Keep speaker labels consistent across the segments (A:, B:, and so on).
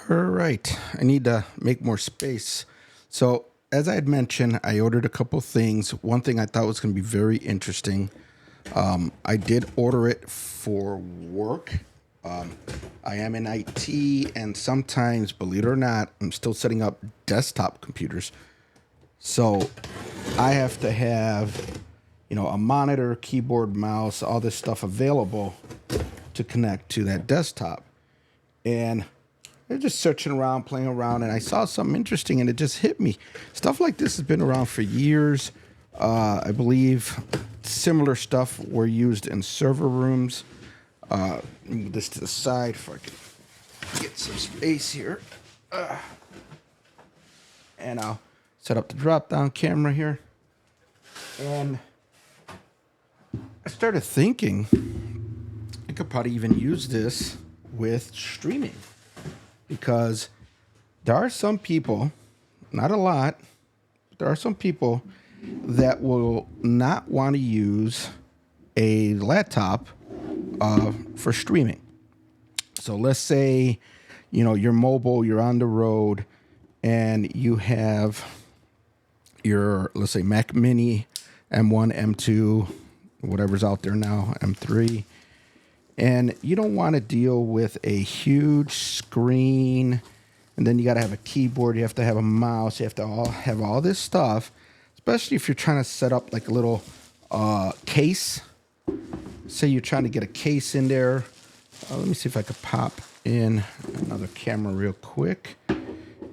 A: All right, I need to make more space. So, as I had mentioned, I ordered a couple things. One thing I thought was going to be very interesting. I did order it for work. I am in IT, and sometimes, believe it or not, I'm still setting up desktop computers. So, I have to have, a monitor, keyboard, mouse, all this stuff available to connect to that desktop. And they're just searching around, playing around, and I saw something interesting, and it just hit me. Stuff like this has been around for years. I believe similar stuff were used in server rooms. Move this to the side if I can get some space here. And I'll set up the drop-down camera here. And I started thinking I could probably even use this with streaming. Because there are some people, not a lot, but there are some people that will not want to use a laptop for streaming. So let's say, you're mobile, you're on the road, and you have your, let's say, Mac Mini, M1, M2, whatever's out there now, M3. And you don't want to deal with a huge screen, and then you got to have a keyboard, you have to have a mouse, you have to have all this stuff, especially if you're trying to set up like a little case. Say you're trying to get a case in there. Let me see if I could pop in another camera real quick.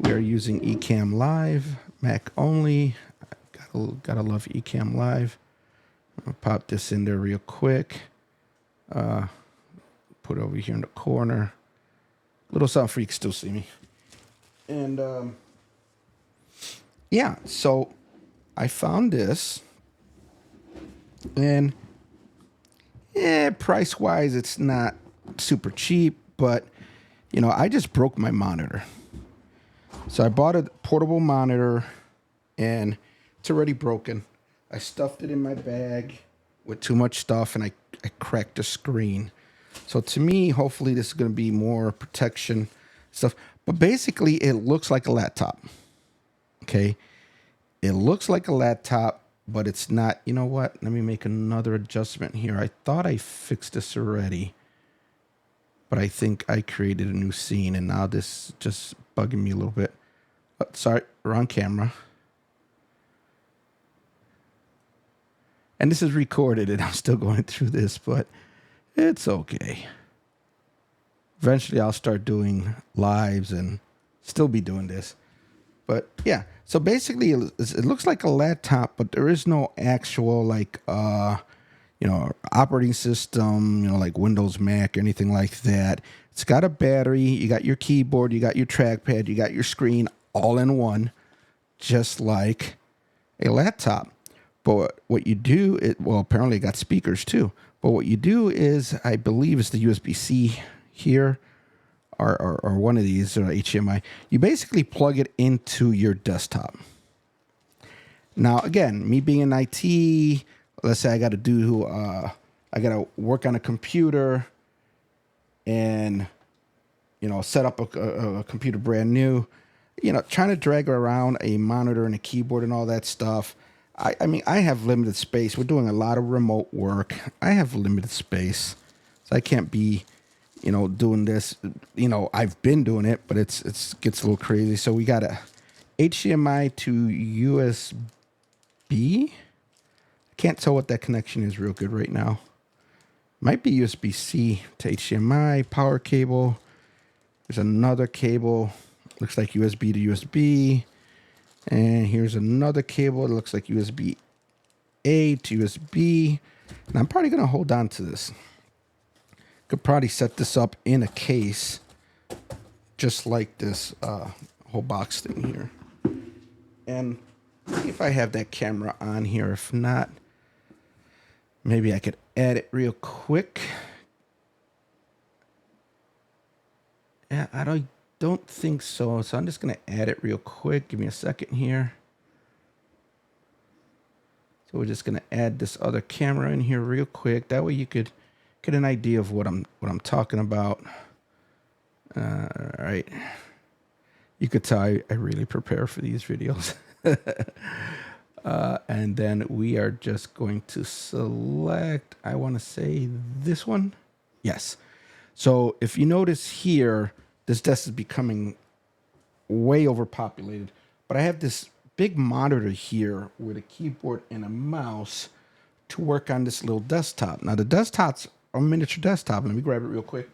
A: We are using Ecamm Live, Mac only. Gotta love Ecamm Live. I'm gonna pop this in there real quick. Put it over here in the corner. Little something for you can still see me. And yeah, so I found this, and price wise, it's not super cheap, but I just broke my monitor. So I bought a portable monitor, and it's already broken. I stuffed it in my bag with too much stuff, and I cracked the screen. So to me, hopefully this is going to be more protection stuff. But basically, it looks like a laptop. Okay? It looks like a laptop, but it's not. You know what? Let me make another adjustment here. I thought I fixed this already, but I think I created a new scene, and now this is just bugging me a little bit. Sorry, wrong camera. And this is recorded, and I'm still going through this, but it's okay. Eventually, I'll start doing lives and still be doing this. But yeah, so basically, it looks like a laptop, but there is no actual operating system, like Windows, Mac, or anything like that. It's got a battery. You got your keyboard. You got your trackpad. You got your screen all in one, just like a laptop. But what you do, apparently it got speakers too. But what you do is, I believe it's the USB-C here, or one of these, or HDMI. You basically plug it into your desktop. Now, again, me being in IT, let's say I got to work on a computer, and set up a computer brand new. Trying to drag around a monitor and a keyboard and all that stuff. I mean, I have limited space. We're doing a lot of remote work. I have limited space, so I can't be, doing this. I've been doing it, but it gets a little crazy. So we got a HDMI to USB. I can't tell what that connection is real good right now. Might be USB-C to HDMI, power cable. There's another cable. Looks like USB to USB. And here's another cable. It looks like USB-A to USB. And I'm probably going to hold on to this. Could probably set this up in a case, just like this whole box thing here. And see if I have that camera on here. If not, maybe I could add it real quick. Yeah, I don't think so. So I'm just going to add it real quick. Give me a second here. So we're just going to add this other camera in here real quick. That way you could get an idea of what I'm talking about. All right. You could tell I really prepare for these videos. And then we are just going to select, I want to say this one. Yes. So if you notice here, this desk is becoming way overpopulated, but I have this big monitor here with a keyboard and a mouse to work on this little desktop. Now the desktop's a miniature desktop. Let me grab it real quick.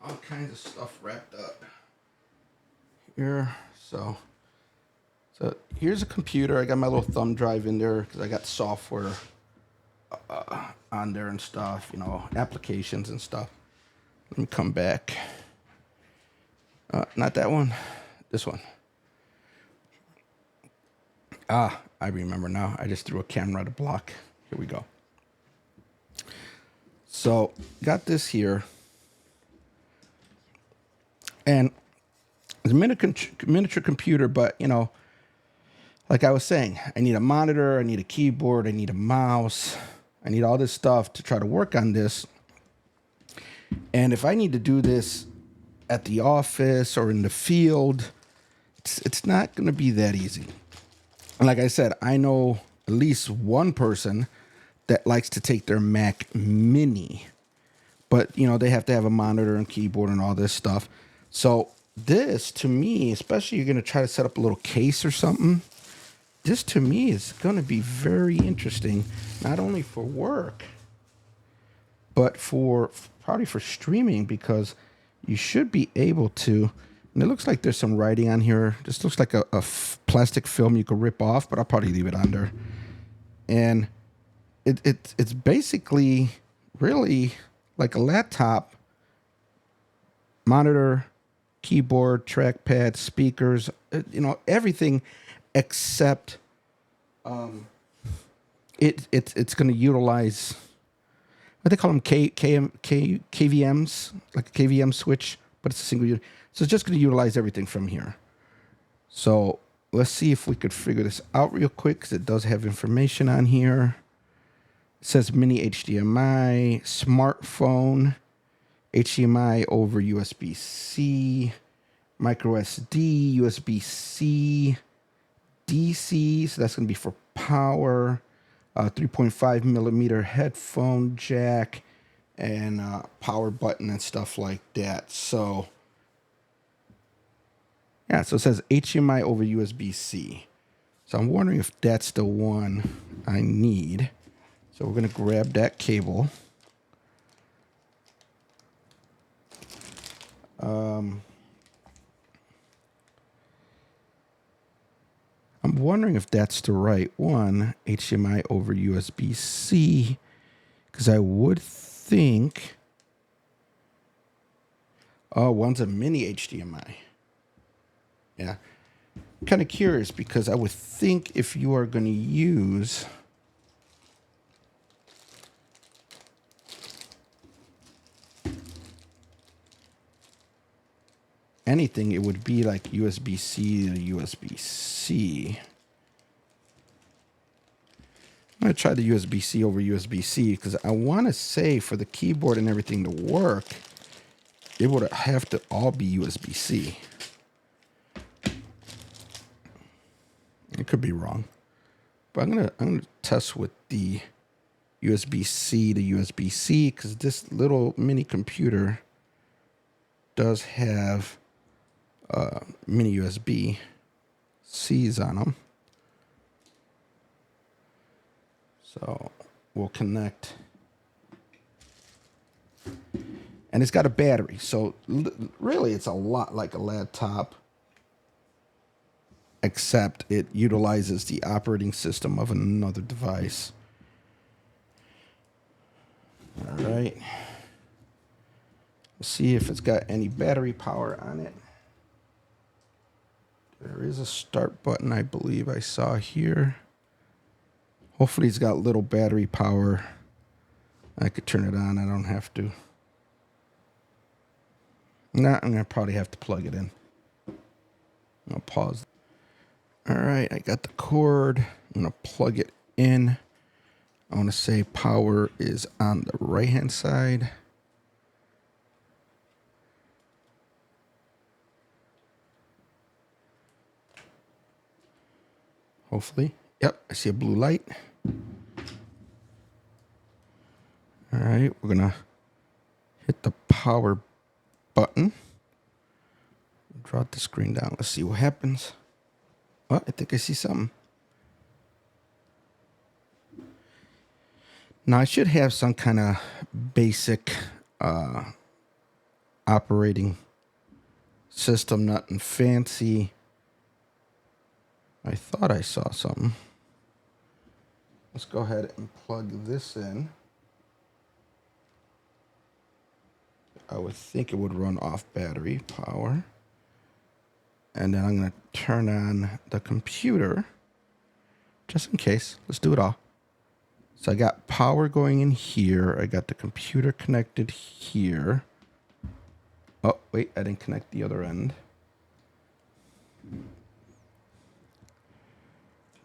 A: All kinds of stuff wrapped up here. So here's a computer. I got my little thumb drive in there because I got software on there and stuff, you know, applications and stuff. Let me come back. Not that one, this one. I remember now. I just threw a camera at a block. Here we go. So got this here. And it's a miniature computer, but, you know, like I was saying, I need a monitor, I need a keyboard, I need a mouse, I need all this stuff to try to work on this. And if I need to do this at the office or in the field, it's not going to be that easy. And like I said, I know at least one person that likes to take their Mac Mini, but, you know, they have to have a monitor and keyboard and all this stuff. So this, to me, especially you're going to try to set up a little case or something, this to me is going to be very interesting, not only for work, but for probably for streaming, because you should be able to, and it looks like there's some writing on here. This looks like a plastic film you could rip off, but I'll probably leave it under. And it's basically really like a laptop, monitor, keyboard, trackpad, speakers, you know, everything except it's going to utilize what they call them, KVMs, like a KVM switch, but it's a single unit. So it's just going to utilize everything from here. So let's see if we could figure this out real quick, because it does have information on here. It says mini HDMI, smartphone, HDMI over USB-C, micro SD, USB-C, DC, so that's going to be for power, 3.5 millimeter headphone jack, and power button and stuff like that. So, yeah, so it says HDMI over USB-C. So I'm wondering if that's the one I need. So we're going to grab that cable. I'm wondering if that's the right one, HDMI over USB-C, because I would think, oh, one's a mini HDMI. Yeah, I'm kind of curious, because I would think if you are going to use anything, it would be like USB-C to USB-C. I'm going to try the USB-C over USB-C, because I want to say for the keyboard and everything to work, it would have to all be USB-C. It could be wrong, but I'm gonna test with the USB-C to USB-C, because this little mini computer does have mini USB-Cs on them. So we'll connect. And it's got a battery. So really it's a lot like a laptop, except it utilizes the operating system of another device. All right. Let's see if it's got any battery power on it. There is a start button, I believe I saw here. Hopefully it's got little battery power. I could turn it on. I don't have to. Nah, I'm going to probably have to plug it in. I'll pause. All right, I got the cord. I'm going to plug it in. I want to say power is on the right-hand side. Hopefully. Yep, I see a blue light. All right, we're going to hit the power button. Drop the screen down. Let's see what happens. Oh, I think I see something. Now, I should have some kind of basic operating system, nothing fancy. I thought I saw something. Let's go ahead and plug this in. I would think it would run off battery power. And then I'm going to turn on the computer just in case. Let's do it all. So I got power going in here. I got the computer connected here. Oh, wait, I didn't connect the other end.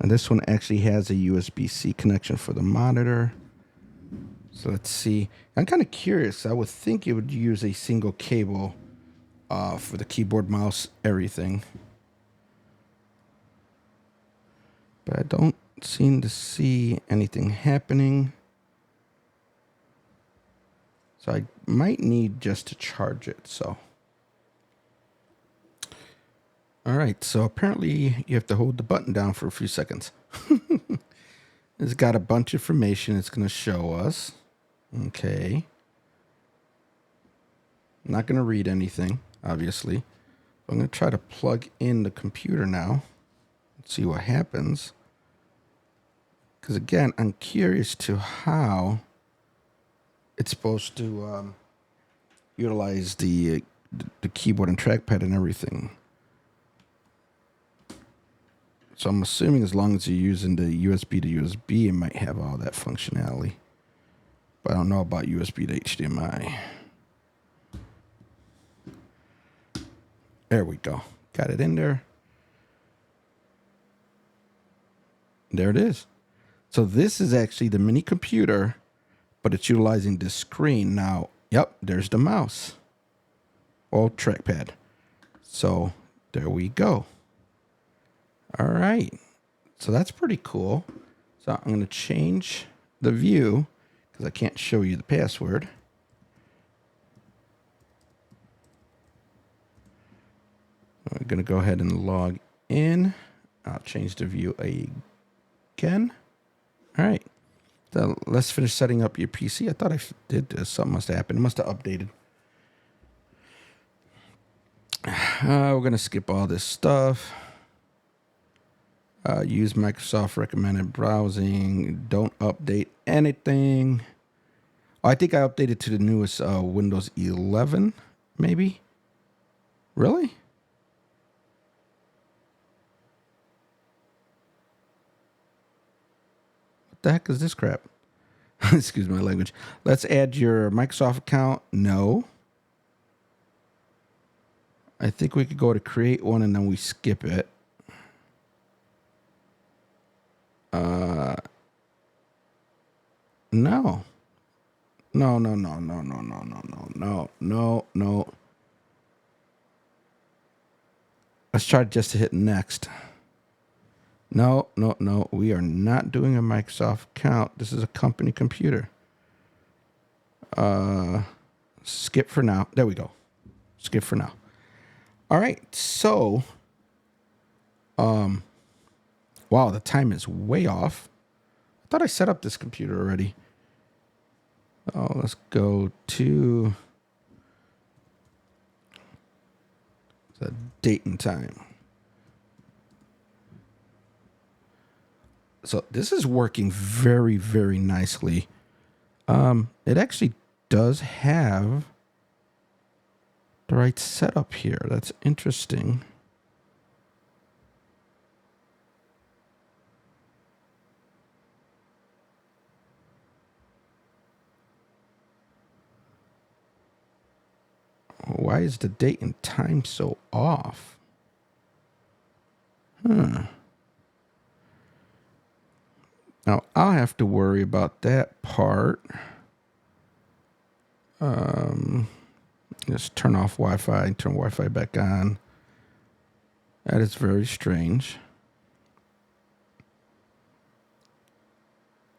A: And this one actually has a USB-C connection for the monitor. So let's see. I'm kind of curious. I would think it would use a single cable for the keyboard, mouse, everything. But I don't seem to see anything happening. So I might need just to charge it. So, all right. So apparently you have to hold the button down for a few seconds. It's got a bunch of information it's going to show us. Okay. I'm not going to read anything, obviously. I'm going to try to plug in the computer now. Let's see what happens. Because again, I'm curious to how it's supposed to utilize the keyboard and trackpad and everything. So I'm assuming as long as you're using the USB to USB, it might have all that functionality. But I don't know about USB to HDMI. There we go. Got it in there. There it is. So this is actually the mini computer, but it's utilizing this screen. Now, yep, there's the mouse. Or trackpad. So there we go. All right. So that's pretty cool. So I'm going to change the view because I can't show you the password. I'm going to go ahead and log in. I'll change the view again. All right. So let's finish setting up your PC. I thought I did this. Something must have happened. It must have updated. We're going to skip all this stuff. Use Microsoft recommended browsing. Don't update anything. Oh, I think I updated to the newest Windows 11, maybe. Really? What the heck is this crap? Excuse my language. Let's add your Microsoft account. No. I think we could go to create one and then we skip it. No. No. Let's try just to hit next. No. We are not doing a Microsoft account. This is a company computer. Skip for now. There we go. Skip for now. All right. So, wow, the time is way off. I thought I set up this computer already. Oh, let's go to the date and time. So this is working very, very nicely. It actually does have the right setup here. That's interesting. Why is the date and time so off? Now, I'll have to worry about that part. Just turn off Wi-Fi and turn Wi-Fi back on. That is very strange.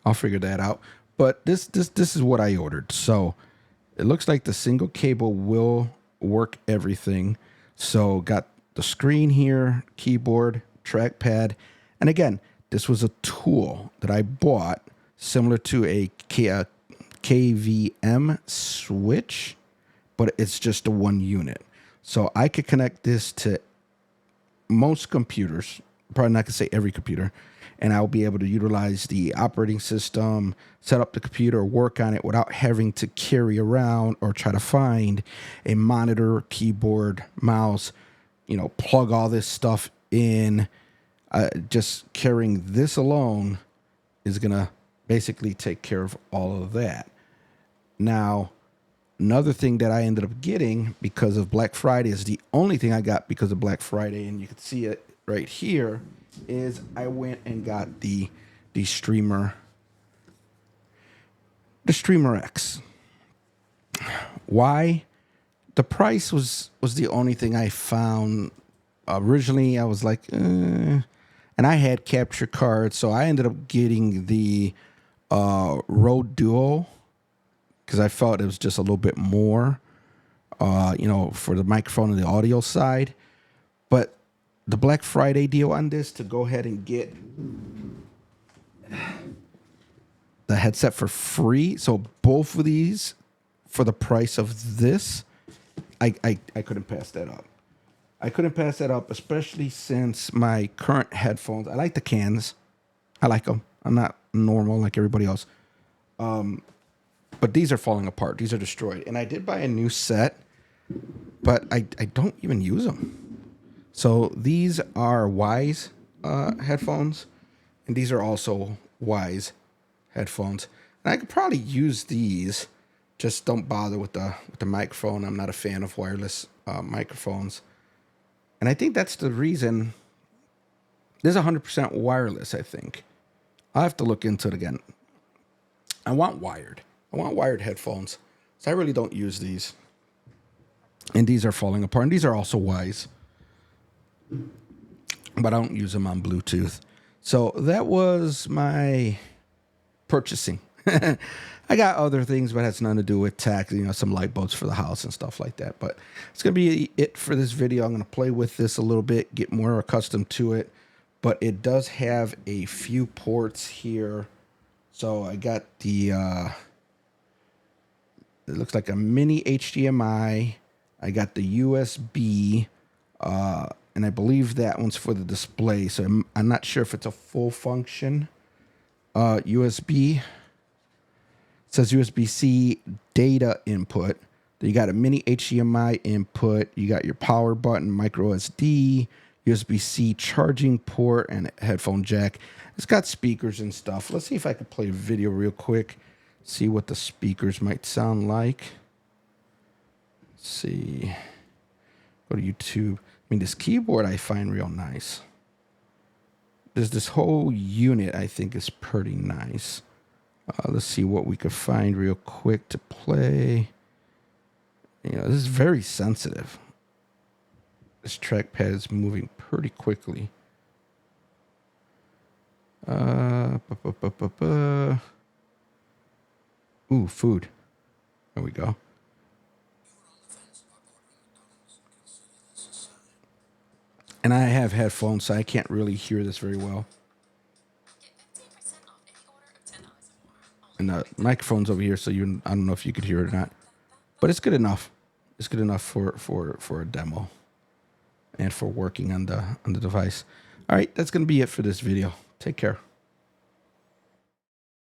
A: I'll figure that out. But this is what I ordered. So it looks like the single cable will work everything. So got the screen here, keyboard, trackpad. And again, this was a tool that I bought similar to a KVM switch, but it's just a one unit. So I could connect this to most computers, probably not gonna say every computer, and I'll be able to utilize the operating system, set up the computer, work on it without having to carry around or try to find a monitor, keyboard, mouse, plug all this stuff in. Just carrying this alone is gonna basically take care of all of that. Now, another thing that I ended up getting because of Black Friday is the only thing I got because of Black Friday, and you can see it right here, is I went and got the Streamer X. Why? The price was the only thing I found. Originally, I was like, and I had capture cards, so I ended up getting the Rode Duo because I felt it was just a little bit more, for the microphone and the audio side. But the Black Friday deal on this, to go ahead and get the headset for free, so both of these for the price of this, I couldn't pass that up. I couldn't pass that up, especially since my current headphones, I like the cans. I like them. I'm not normal like everybody else. But these are falling apart. These are destroyed. And I did buy a new set, but I don't even use them. So these are Wise headphones, and these are also Wise headphones. And I could probably use these. Just don't bother with the microphone. I'm not a fan of wireless microphones. And I think that's the reason. This is 100% wireless, I think. I'll have to look into it again. I want wired headphones. So I really don't use these. And these are falling apart. And these are also Wise. But I don't use them on Bluetooth. So that was my purchasing. I got other things, but it has nothing to do with tech, some light bulbs for the house and stuff like that. But it's going to be it for this video. I'm going to play with this a little bit, get more accustomed to it. But it does have a few ports here. So I got the, it looks like a mini HDMI. I got the USB, and I believe that one's for the display. So I'm not sure if it's a full function USB. It says USB-C data input. Then you got a mini HDMI input. You got your power button, micro SD, USB-C charging port, and a headphone jack. It's got speakers and stuff. Let's see if I can play a video real quick. See what the speakers might sound like. Let's see. Go to YouTube. I mean, this keyboard I find real nice. This whole unit I think is pretty nice. Let's see what we could find real quick to play. This is very sensitive. This trackpad is moving pretty quickly. Ooh, food. There we go. And I have headphones, so I can't really hear this very well. And the microphone's over here, so I don't know if you could hear it or not. But it's good enough. It's good enough for a demo and for working on the device. All right, that's going to be it for this video. Take care.